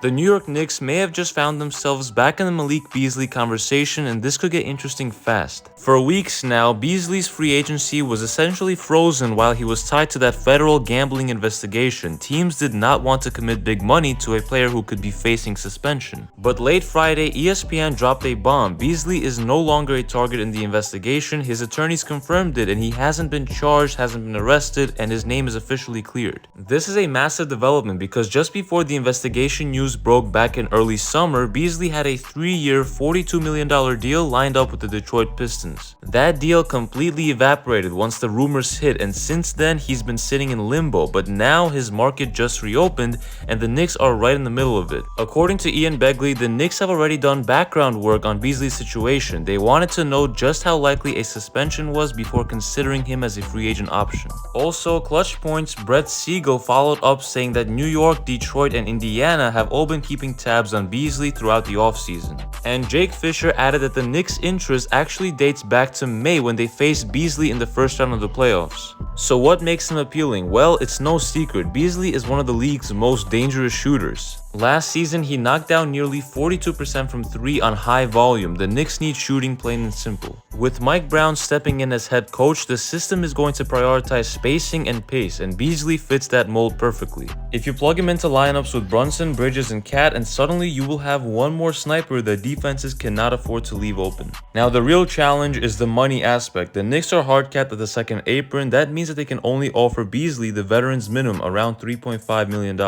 The New York Knicks may have just found themselves back in the Malik Beasley conversation, and this could get interesting fast. For weeks now, Beasley's free agency was essentially frozen while he was tied to that federal gambling investigation. Teams did not want to commit big money to a player who could be facing suspension. But late Friday, ESPN dropped a bomb. Beasley is no longer a target in the investigation. His attorneys confirmed it, and he hasn't been charged, hasn't been arrested, and his name is officially cleared. This is a massive development because just before the investigation news broke back in early summer, Beasley had a 3-year, $42 million deal lined up with the Detroit Pistons. That deal completely evaporated once the rumors hit, and since then he's been sitting in limbo, but now his market just reopened and the Knicks are right in the middle of it. According to Ian Begley, the Knicks have already done background work on Beasley's situation. They wanted to know just how likely a suspension was before considering him as a free agent option. Also, Clutch Point's Brett Siegel followed up saying that New York, Detroit, and Indiana have all been keeping tabs on Beasley throughout the offseason. And Jake Fisher added that the Knicks' interest actually dates back to May when they faced Beasley in the first round of the playoffs. So what makes him appealing? Well, it's no secret. Beasley is one of the league's most dangerous shooters. Last season, he knocked down nearly 42% from 3 on high volume. The Knicks need shooting, plain and simple. With Mike Brown stepping in as head coach, the system is going to prioritize spacing and pace, and Beasley fits that mold perfectly. If you plug him into lineups with Brunson, Bridges, and Cat, and suddenly you will have one more sniper that defenses cannot afford to leave open. Now, the real challenge is the money aspect. The Knicks are hard capped at the second apron. That means that they can only offer Beasley the veteran's minimum, around $3.5 million.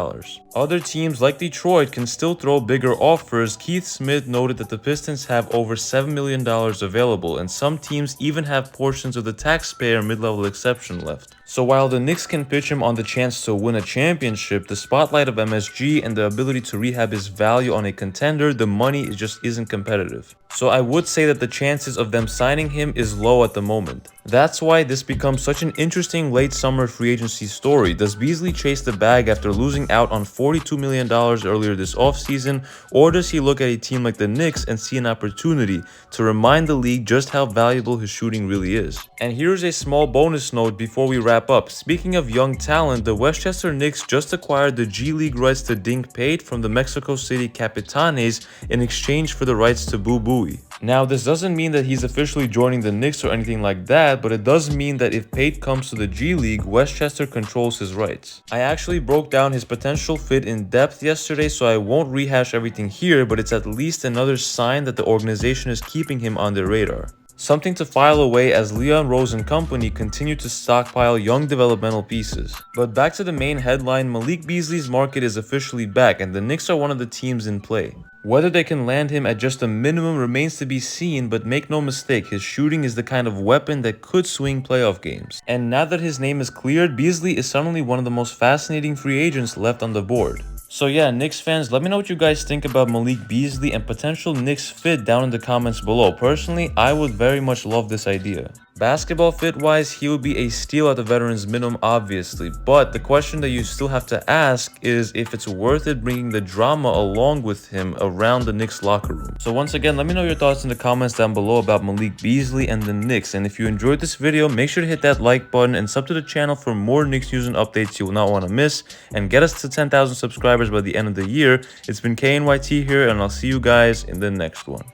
Other teams like Detroit can still throw bigger offers. Keith Smith noted that the Pistons have over $7 million available, and some teams even have portions of the taxpayer mid-level exception left. So while the Knicks can pitch him on the chance to win a championship, the spotlight of MSG and the ability to rehab his value on a contender, the money just isn't competitive. So I would say that the chances of them signing him is low at the moment. That's why this becomes such an interesting late summer free agency story. Does Beasley chase the bag after losing out on $42 million earlier this offseason, or does he look at a team like the Knicks and see an opportunity to remind the league just how valuable his shooting really is? And here's a small bonus note before we wrap up. Speaking of young talent, the Westchester Knicks just acquired the G League rights to Dink Pate from the Mexico City Capitanes in exchange for the rights to Boo Buie. Now, this doesn't mean that he's officially joining the Knicks or anything like that, but it does mean that if Pate comes to the G League, Westchester controls his rights. I actually broke down his potential fit in depth yesterday, so I won't rehash everything here, but it's at least another sign that the organization is keeping him on their radar. Something to file away as Leon Rose and company continue to stockpile young developmental pieces. But back to the main headline, Malik Beasley's market is officially back, and the Knicks are one of the teams in play. Whether they can land him at just a minimum remains to be seen, but make no mistake, his shooting is the kind of weapon that could swing playoff games. And now that his name is cleared, Beasley is suddenly one of the most fascinating free agents left on the board. So yeah, Knicks fans, let me know what you guys think about Malik Beasley and potential Knicks fit down in the comments below. Personally, I would very much love this idea. Basketball fit-wise, he would be a steal at the veterans minimum, obviously, but the question that you still have to ask is if it's worth it bringing the drama along with him around the Knicks locker room. So once again, let me know your thoughts in the comments down below about Malik Beasley and the Knicks, and if you enjoyed this video, make sure to hit that like button and sub to the channel for more Knicks news and updates you will not want to miss, and get us to 10,000 subscribers by the end of the year. It's been KNYT here, and I'll see you guys in the next one.